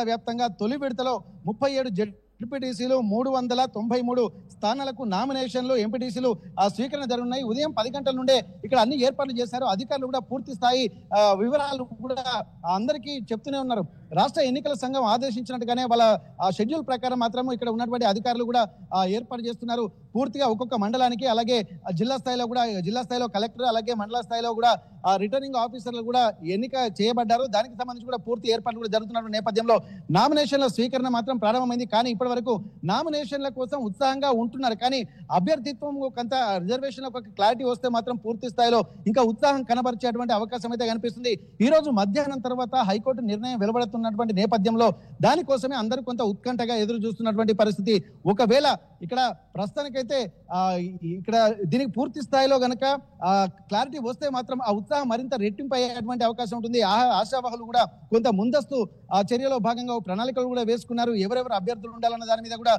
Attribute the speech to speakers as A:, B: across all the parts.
A: వ్యాప్తంగా తొలి విడతలో 37 జడ్పీటీసీలు 393 స్థానాలకు నామినేషన్లు ఎంపీటీసీలు స్వీకరణ జరుగుతున్నాయి. ఉదయం 10 గంటల నుండే ఇక్కడ అన్ని ఏర్పాట్లు చేశారు. అధికారులు కూడా పూర్తి స్థాయి వివరాలు కూడా అందరికీ చెప్తూనే ఉన్నారు. రాష్ట్ర ఎన్నికల సంఘం ఆదేశించినట్టుగానే వాళ్ళ షెడ్యూల్ ప్రకారం మాత్రం ఇక్కడ ఉన్నటువంటి అధికారులు కూడా ఏర్పాటు చేస్తున్నారు. పూర్తిగా ఒక్కొక్క మండలానికి, అలాగే జిల్లా స్థాయిలో కలెక్టర్, అలాగే మండల స్థాయిలో కూడా రిటర్నింగ్ ఆఫీసర్లు కూడా ఎన్నిక చేయబడ్డారు. దానికి సంబంధించి కూడా పూర్తి ఏర్పాట్లు కూడా జరుగుతున్న నేపథ్యంలో నామినేషన్ల స్వీకరణ మాత్రం ప్రారంభమైంది. కానీ ఇప్పటి వరకు నామినేషన్ల కోసం ఉత్సాహంగా ఉంటున్నారు. కానీ అభ్యర్థిత్వం కొంత రిజర్వేషన్ ఒక క్లారిటీ వస్తే మాత్రం పూర్తి స్థాయిలో ఇంకా ఉత్సాహం కనబరిచేటువంటి అవకాశం అయితే కనిపిస్తుంది. ఈ రోజు మధ్యాహ్నం తర్వాత హైకోర్టు నిర్ణయం వెలువడుతున్నటువంటి నేపథ్యంలో దానికోసమే అందరూ కొంత ఉత్కంఠగా ఎదురు చూస్తున్నటువంటి పరిస్థితి. ఒకవేళ ఇక్కడ ప్రస్తుతానికైతే ఇక్కడ దీనికి పూర్తి స్థాయిలో గనక క్లారిటీ వస్తే మాత్రం ఆ ఉత్సాహం మరింత రెట్టింపు అయ్యేటువంటి అవకాశం ఉంటుంది. ఆశావాహులు కూడా కొంత ముందస్తు చర్యలో భాగంగా ప్రణాళికలు కూడా వేసుకున్నారు. ఎవరెవరు అభ్యర్థులు ఉండాలన్న దాని మీద కూడా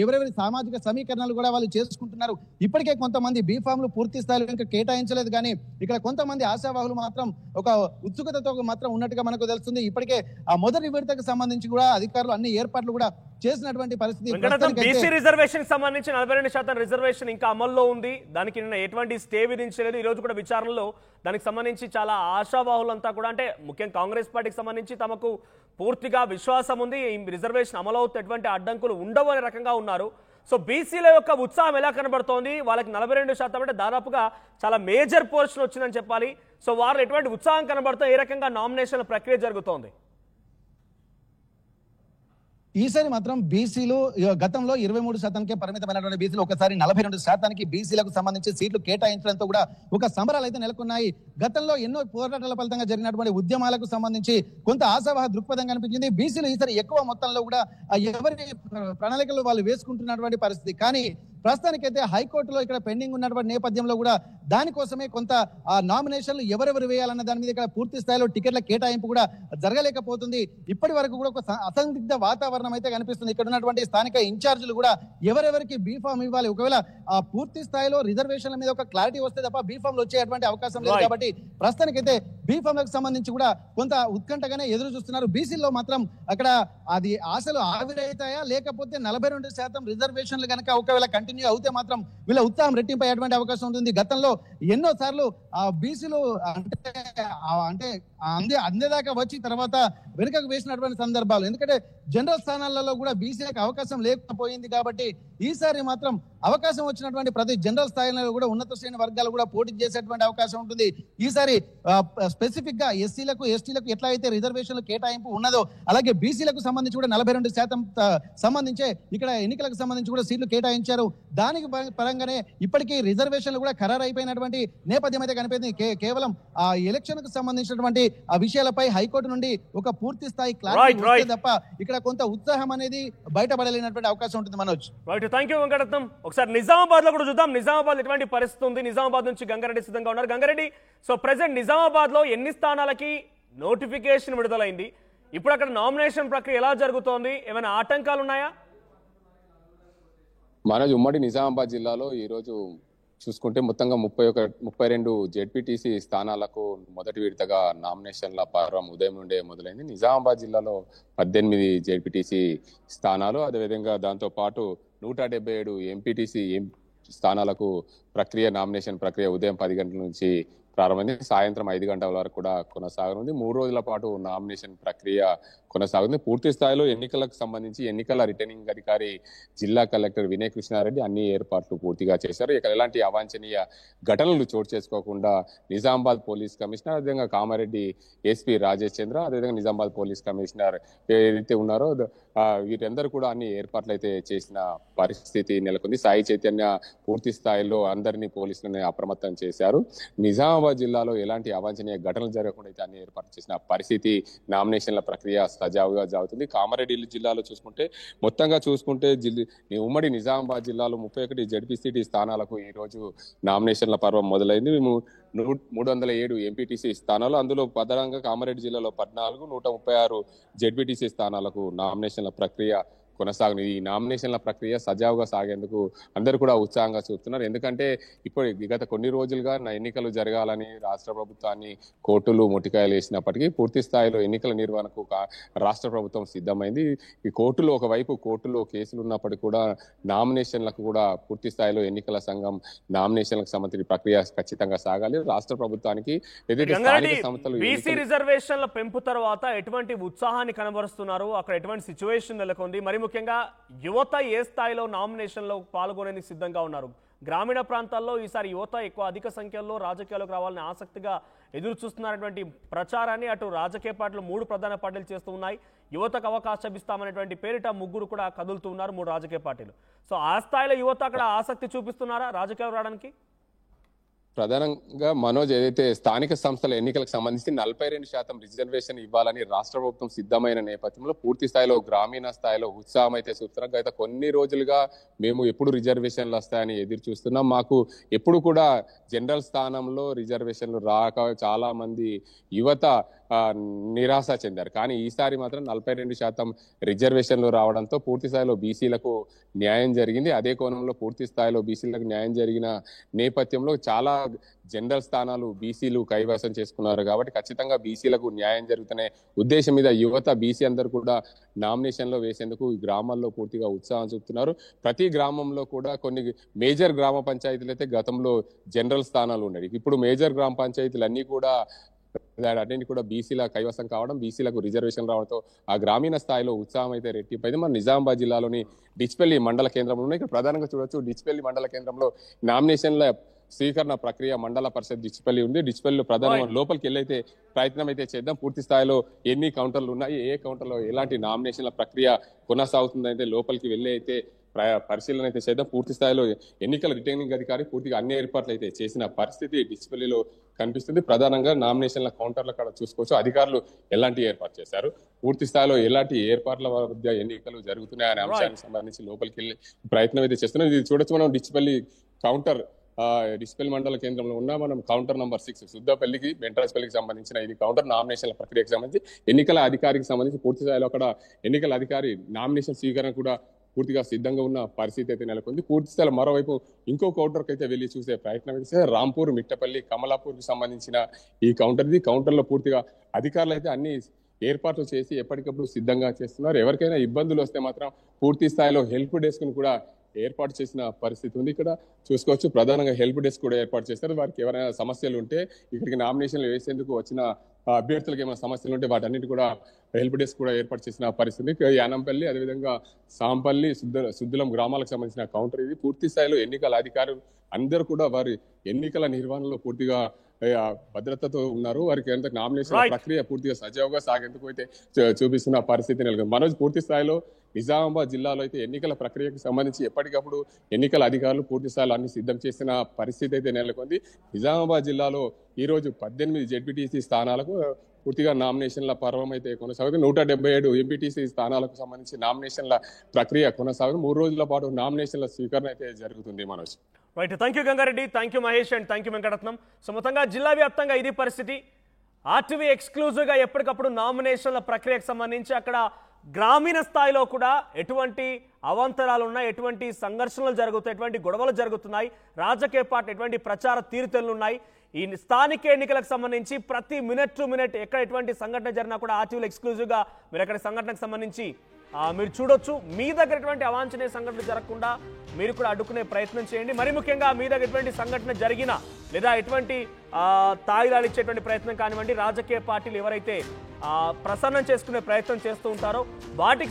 A: ఎవరెవరి సామాజిక సమీకరణలు కూడా వాళ్ళు చేసుకుంటున్నారు. ఇప్పటికే కొంతమంది బీఫామ్లు పూర్తి స్థాయిలో ఇంకా కేటాయించలేదు. కానీ ఇక్కడ కొంతమంది ఆశావాహులు మాత్రం ఒక ఉత్సుకతతో మాత్రం ఉన్నట్టుగా మనకు తెలుస్తుంది. ఇప్పటికే ఆ మొదటి విడతకు సంబంధించి కూడా అధికారులు అన్ని ఏర్పాట్లు కూడా చేసినటువంటి పరిస్థితి.
B: బీసీ రిజర్వేషన్ సంబంధించి 42% రిజర్వేషన్ ఇంకా అమల్లో ఉంది. దానికి నిన్న ఎటువంటి స్టే విధించలేదు. ఈ రోజు కూడా విచారణలో దానికి సంబంధించి చాలా ఆశావాహులంతా కూడా, అంటే ముఖ్యంగా కాంగ్రెస్ పార్టీకి సంబంధించి తమకు పూర్తిగా విశ్వాసం ఉంది, ఈ రిజర్వేషన్ అమలు అవుతే ఎటువంటి అడ్డంకులు ఉండవు అనే రకంగా ఉన్నారు. సో బీసీల యొక్క ఉత్సాహం ఎలా కనబడుతోంది? వాళ్ళకి 42% అంటే దాదాపుగా చాలా మేజర్ పోర్షన్ వచ్చిందని చెప్పాలి. సో వారు ఎటువంటి ఉత్సాహం కనబడుతూ ఏ రకంగా నామినేషన్ల ప్రక్రియ జరుగుతోంది?
A: ఈసారి మాత్రం బీసీలు గతంలో 23%కే పరిమితమైనటువంటి బీసీలు ఒకసారి 42% బీసీలకు సంబంధించి సీట్లు కేటాయించడంతో కూడా ఒక సంబరాలు అయితే నెలకొన్నాయి. గతంలో ఎన్నో పోరాటాల ఫలితంగా జరిగినటువంటి ఉద్యమాలకు సంబంధించి కొంత ఆశావాహ దృక్పథం కనిపించింది. బీసీలు ఈసారి ఎక్కువ మొత్తంలో కూడా ఎవరి ప్రణాళికలు వాళ్ళు వేసుకుంటున్నటువంటి పరిస్థితి. కానీ ప్రస్తుతానికైతే హైకోర్టులో ఇక్కడ పెండింగ్ ఉన్నటువంటి నేపథ్యంలో కూడా దానికోసమే కొంత నామినేషన్లు ఎవరెవరు వేయాలన్న దాని మీద ఇక్కడ పూర్తి స్థాయిలో టికెట్ల కేటాయింపు కూడా జరగలేకపోతుంది. ఇప్పటి వరకు కూడా ఒక అసందిగ్ధ వాతావరణం అయితే కనిపిస్తుంది. ఇక్కడ ఉన్నటువంటి స్థానిక ఇన్ఛార్జీలు కూడా ఎవరెవరికి బీఫామ్ ఇవ్వాలి, ఒకవేళ పూర్తి స్థాయిలో రిజర్వేషన్ల మీద ఒక క్లారిటీ వస్తే తప్ప బీఫామ్లు వచ్చేటువంటి అవకాశం లేదు. కాబట్టి ప్రస్తుతానికైతే బీఫామ్లకు సంబంధించి కూడా కొంత ఉత్కంఠగానే ఎదురు చూస్తున్నారు. బీసీలో మాత్రం అక్కడ అది ఆశలు ఆవిరైతాయా, లేకపోతే 42% రిజర్వేషన్లు కనుక ఒకవేళ కంటిన్యూ అవుతే మాత్రం వీళ్ళ ఉత్సాహం రెట్టింపయ్యేటువంటి అవకాశం ఉంటుంది. గతంలో ఎన్నో సార్లు బీసీలు అంటే అందేదాకా వచ్చి తర్వాత వెనుకకు వేసినటువంటి సందర్భాలు. ఎందుకంటే జనరల్ స్థానాలలో కూడా బీసీలకు అవకాశం లేకపోయింది. కాబట్టి ఈసారి మాత్రం అవకాశం వచ్చినటువంటి ప్రతి జనరల్ స్థాయిలో కూడా ఉన్నత శ్రేణి వర్గాలు కూడా పోటీ చేసేటువంటి అవకాశం ఉంటుంది. ఈసారి స్పెసిఫిక్ గా ఎస్సీలకు ఎస్టీలకు ఎట్లా అయితే రిజర్వేషన్లు కేటాయింపు ఉన్నదో అలాగే బీసీలకు సంబంధించి కూడా 42% సంబంధించే ఇక్కడ ఎన్నికలకు సంబంధించి కూడా సీట్లు కేటాయించారు. దానికి పరంగానే ఇప్పటికీ రిజర్వేషన్లు కూడా ఖరారు అయిపోయినటువంటి నేపథ్యం అయితే కనిపించింది. కేవలం ఆ ఎలక్షన్ కు సంబంధించినటువంటి ఆ విషయాలపై హైకోర్టు నుండి ఒక పూర్తి స్థాయి క్లారిటీ తప్ప ఇక్కడ కొంత ఉత్సాహం అనేది బయటపడలేనటువంటి అవకాశం ఉంటుంది. Manoj,
B: thank you Venkataratnam. ఒకసారి నిజామాబాద్ లో కూడా చూద్దాం. నిజామాబాద్ ఎటువంటి పరిస్థితి ఉంది? నిజామాబాద్ నుంచి గంగారెడ్డి సిద్ధంగా ఉన్నారు. గంగారెడ్డి, సో ప్రెసెంట్ నిజామాబాద్ లో ఎన్ని స్థానాలకి నోటిఫికేషన్ విడుదలైంది? ఇప్పుడు అక్కడ నామినేషన్ ప్రక్రియ ఎలా జరుగుతోంది? ఏమైనా ఆటంకాలు ఉన్నాయా?
C: మనోజ్, ఉమ్మడి నిజామాబాద్ జిల్లాలో ఈ రోజు చూసుకుంటే మొత్తంగా 32 జెడ్పీటీసీ స్థానాలకు మొదటి విడతగా నామినేషన్ల పర్వం ఉదయం నుండే మొదలైంది. నిజామాబాద్ జిల్లాలో 18 జెడ్పీటీసీ స్థానాలు, అదేవిధంగా దాంతో పాటు 177 ఎంపీటీసీ స్థానాలకు నామినేషన్ ప్రక్రియ ఉదయం 10 గంటల నుంచి ప్రారంభమైంది. సాయంత్రం 5 గంటల వరకు కూడా కొనసాగనుంది. 3 రోజుల పాటు నామినేషన్ ప్రక్రియ కొనసాగుతుంది. పూర్తి స్థాయిలో ఎన్నికలకు సంబంధించి ఎన్నికల రిటర్నింగ్ అధికారి జిల్లా కలెక్టర్ వినయ్ కృష్ణారెడ్డి అన్ని ఏర్పాట్లు పూర్తిగా చేశారు. ఇక్కడ ఎలాంటి అవాంఛనీయ ఘటనలు చోటు చేసుకోకుండా నిజామాబాద్ పోలీస్ కమిషనర్, అదేవిధంగా కామారెడ్డి ఎస్పీ రాజేష్ చంద్ర, అదేవిధంగా నిజామాబాద్ పోలీస్ కమిషనర్ ఏదైతే ఉన్నారో వీరందరూ కూడా అన్ని ఏర్పాట్లు అయితే చేసిన పరిస్థితి నెలకొంది. సాయి చైతన్య పూర్తి స్థాయిలో అందరినీ పోలీసులని అప్రమత్తం చేశారు. నిజామాబాద్ జిల్లాలో ఎలాంటి అవాంఛనీయ ఘటనలు జరగకుండా అయితే అన్ని ఏర్పాటు చేసిన పరిస్థితి. నామినేషన్ల ప్రక్రియ సజావుగా జరుగుతుంది. కామారెడ్డి జిల్లాలో మొత్తంగా చూసుకుంటే ఉమ్మడి నిజామాబాద్ జిల్లాలో 31 జెడ్పీసీ స్థానాలకు ఈ రోజు నామినేషన్ల పర్వం మొదలైంది. 307 ఎంపీటీసీ స్థానాలు, అందులో ప్రధానంగా కామారెడ్డి జిల్లాలో 14, 136 జెడ్పీటీసీ స్థానాలకు నామినేషన్ల ప్రక్రియ కొనసాగు ఈ నామినేషన్ల ప్రక్రియ సజావుగా సాగేందుకు అందరూ కూడా ఉత్సాహంగా చూస్తున్నారు. ఎందుకంటే ఇప్పుడు గత కొన్ని రోజులుగా ఎన్నికలు జరగాలని రాష్ట్ర ప్రభుత్వాన్ని కోర్టులు మొటికాయలు వేసినప్పటికీ పూర్తి స్థాయిలో ఎన్నికల నిర్వహణకు రాష్ట్ర ప్రభుత్వం సిద్ధమైంది. ఈ ఒకవైపు కోర్టులో కేసులు ఉన్నప్పటికీ కూడా నామినేషన్లకు కూడా పూర్తి స్థాయిలో ఎన్నికల సంఘం నామినేషన్లకు సంబంధించిన ప్రక్రియ ఖచ్చితంగా సాగాలి. రాష్ట్ర ప్రభుత్వానికి ఏదైతే స్థానిక సంస్థలు
B: బీసీ రిజర్వేషన్ల పెంపు తర్వాత ఎటువంటి ఉత్సాహాన్ని కనబరుస్తున్నారు, అక్కడ ఎటువంటి సిచ్యువేషన్ నెలకొంది, మరి ముఖ్యంగా యువత ఏ స్థాయిలో నామినేషన్లో పాల్గొనేందుకు సిద్ధంగా ఉన్నారు? గ్రామీణ ప్రాంతాల్లో ఈసారి యువత ఎక్కువ అధిక సంఖ్యలో రాజకీయాలకు రావాలని ఆసక్తిగా ఎదురు చూస్తున్నటువంటి ప్రచారాన్ని అటు రాజకీయ పార్టీలు 3 ప్రధాన పార్టీలు చేస్తూ ఉన్నాయి. యువతకు అవకాశం ఇస్తామనేటువంటి పేరిట 3 కూడా కదులుతూ ఉన్నారు 3 రాజకీయ పార్టీలు. సో ఆ స్థాయిలో యువత అక్కడ ఆసక్తి చూపిస్తున్నారా రాజకీయాలు రావడానికి?
C: ప్రధానంగా మనోజ్ ఏదైతే స్థానిక సంస్థల ఎన్నికలకు సంబంధించి 42% రిజర్వేషన్ ఇవ్వాలని రాష్ట్ర ప్రభుత్వం సిద్ధమైన నేపథ్యంలో పూర్తి స్థాయిలో గ్రామీణ స్థాయిలో ఉత్సాహం అయితే చూస్తున్నాం. గత కొన్ని రోజులుగా మేము ఎప్పుడు రిజర్వేషన్లు వస్తాయని ఎదురు చూస్తున్నాం. మాకు ఎప్పుడు కూడా జనరల్ స్థానంలో రిజర్వేషన్లు రాక చాలా మంది యువత నిరాశ చెందారు. కానీ ఈసారి మాత్రం 42% రిజర్వేషన్లు రావడంతో పూర్తి స్థాయిలో బీసీలకు న్యాయం జరిగింది. అదే కోణంలో పూర్తి స్థాయిలో బీసీలకు న్యాయం జరిగిన నేపథ్యంలో చాలా జనరల్ స్థానాలు బీసీలు కైవసం చేసుకున్నారు. కాబట్టి ఖచ్చితంగా బీసీలకు న్యాయం జరుగుతున్న ఉద్దేశం మీద యువత బీసీ అందరూ కూడా నామినేషన్లో వేసేందుకు ఈ గ్రామాల్లో పూర్తిగా ఉత్సాహం చూపుతున్నారు. ప్రతి గ్రామంలో కూడా కొన్ని మేజర్ గ్రామ పంచాయతీలు అయితే గతంలో జనరల్ స్థానాలు ఉన్నాయి. ఇప్పుడు మేజర్ గ్రామ పంచాయతీలు అన్ని కూడా అన్నింటి కూడా బీసీల కైవసం కావడం, బీసీలకు రిజర్వేషన్ రావడంతో ఆ గ్రామీణ స్థాయిలో ఉత్సాహం అయితే రెట్టింపైంది. మన నిజామాబాద్ జిల్లాలోని డిచ్పల్లి మండల కేంద్రంలో ఉన్నాయి. ఇక్కడ ప్రధానంగా చూడొచ్చు డిచ్పల్లి మండల కేంద్రంలో నామినేషన్ల స్వీకరణ ప్రక్రియ మండల పరిషత్ డిచ్పల్లి ఉంది. డిచ్పల్లిలో ప్రధానంగా లోపలికి వెళ్ళైతే ప్రయత్నం అయితే చేద్దాం. పూర్తి స్థాయిలో ఎన్ని కౌంటర్లు ఉన్నాయి, ఏ కౌంటర్లో ఎలాంటి నామినేషన్ల ప్రక్రియ కొనసాగుతుందంటే లోపలికి వెళ్ళి అయితే పరిశీలన అయితే చేద్దాం. పూర్తి స్థాయిలో ఎన్నికల రిటర్నింగ్ అధికారి పూర్తిగా అన్ని ఏర్పాట్లు అయితే చేసిన పరిస్థితి డిస్ప్లేలో కనిపిస్తుంది. ప్రధానంగా నామినేషన్ల కౌంటర్ల కాడ చూసుకోవచ్చు అధికారులు ఎలాంటి ఏర్పాటు చేశారు, పూర్తి స్థాయిలో ఎలాంటి ఏర్పాట్ల మధ్య ఎన్నికలు జరుగుతున్నాయనే అంశానికి సంబంధించి లోపలికి వెళ్ళి ప్రయత్నం అయితే చేస్తున్నాం. ఇది చూడొచ్చు మనం డిస్ప్లే కౌంటర్ డిస్ప్లే మండల కేంద్రంలో ఉన్న మనం కౌంటర్ నంబర్ 6 సుద్దపల్లికి బెంట్రాజ్పల్లికి సంబంధించిన ఇది కౌంటర్ నామినేషన్ల ప్రక్రియకు సంబంధించి ఎన్నికల అధికారికి సంబంధించి పూర్తి స్థాయిలో అక్కడ ఎన్నికల అధికారి నామినేషన్ స్వీకరణ కూడా పూర్తిగా సిద్ధంగా ఉన్న పరిస్థితి అయితే నెలకొంది. పూర్తి స్థాయిలో మరోవైపు ఇంకో కౌంటర్కి అయితే వెళ్ళి చూసే ప్రయత్నం అయితే రాంపూర్, మిట్టపల్లి, కమలాపూర్ కి సంబంధించిన ఈ కౌంటర్లో పూర్తిగా అధికారులు అయితే అన్ని ఏర్పాట్లు చేసి ఎప్పటికప్పుడు సిద్ధంగా చేస్తున్నారు. ఎవరికైనా ఇబ్బందులు వస్తే మాత్రం పూర్తి స్థాయిలో హెల్ప్ డెస్క్ ను కూడా ఏర్పాటు చేసిన పరిస్థితి ఉంది. ఇక్కడ చూసుకోవచ్చు ప్రధానంగా హెల్ప్ డెస్క్ కూడా ఏర్పాటు చేస్తారు. వారికి ఎవరైనా సమస్యలు ఉంటే ఇక్కడికి నామినేషన్లు వేసేందుకు వచ్చిన అభ్యర్థులకు ఏమైనా సమస్యలు ఉంటే వాటన్నిటి కూడా హెల్ప్ డెస్క్ కూడా ఏర్పాటు చేసిన పరిస్థితి. యానంపల్లి అదేవిధంగా సాంపల్లి, సుద్దులం గ్రామాలకు సంబంధించిన కౌంటర్ ఇది. పూర్తి స్థాయిలో ఎన్నికల అధికారులు అందరూ కూడా వారి ఎన్నికల నిర్వహణలో పూర్తిగా భద్రతతో ఉన్నారు. వారికి ఎంత నామినేషన్ ప్రక్రియ పూర్తిగా సజావుగా సాగేందుకు అయితే చూపిస్తున్న పరిస్థితి నెలకొంది. మనోజ్ పూర్తి స్థాయిలో నిజామాబాద్ జిల్లాలో అయితే ఎన్నికల ప్రక్రియకు సంబంధించి ఎప్పటికప్పుడు ఎన్నికల అధికారులు పూర్తి స్థాయిలో అన్ని సిద్ధం చేసిన పరిస్థితి అయితే నెలకొంది. నిజామాబాద్ జిల్లాలో ఈ రోజు 18 జెడ్పీటీసీ స్థానాలకు పూర్తిగా నామినేషన్ల పర్వం అయితే కొనసాగుతుంది. 177 ఎంపీటీసీ స్థానాలకు సంబంధించి నామినేషన్ల ప్రక్రియ కొనసాగుతుంది. 3 రోజుల పాటు నామినేషన్ల స్వీకరణ అయితే జరుగుతుంది. Manoj
B: right, thank you Gangareddy, thank you Mahesh and thank you Venkataratnam. So మొత్తంగా జిల్లా వ్యాప్తంగా ఇది పరిస్థితి. ఆర్టీవీ ఎక్స్క్లూజివ్ గా ఎప్పటికప్పుడు నామినేషన్ల ప్రక్రియకు సంబంధించి అక్కడ గ్రామీణ స్థాయిలో కూడా ఎటువంటి అవాంతరాలు ఉన్నాయి, ఎటువంటి సంఘర్షణలు జరుగుతాయి, ఎటువంటి గొడవలు జరుగుతున్నాయి, రాజకీయ పార్టీ ఎటువంటి ప్రచార తీరుతెన్నులు ఉన్నాయి, ఈ స్థానిక ఎన్నికలకు సంబంధించి ప్రతి మినిట్ టు మినిట్ ఎక్కడ ఎటువంటి సంఘటన జరిగినా కూడా ఆర్టీవీలో ఎక్స్క్లూజివ్ గా మీరు అక్కడ సంఘటనకు సంబంధించి మీరు చూడొచ్చు. మీ దగ్గర ఎటువంటి అవాంఛనీయ సంఘటనలు జరగకుండా మీరు కూడా అడ్డుకునే ప్రయత్నం చేయండి. మరి ముఖ్యంగా మీ దగ్గర ఎటువంటి సంఘటన జరిగినా లేదా ఎటువంటి తాయిదాలు ఇచ్చేటువంటి ప్రయత్నం కానివ్వండి, రాజకీయ పార్టీలు ఎవరైతే ప్రసన్నం చేసుకునే ప్రయత్నం చేస్తూ ఉంటారో వాటికి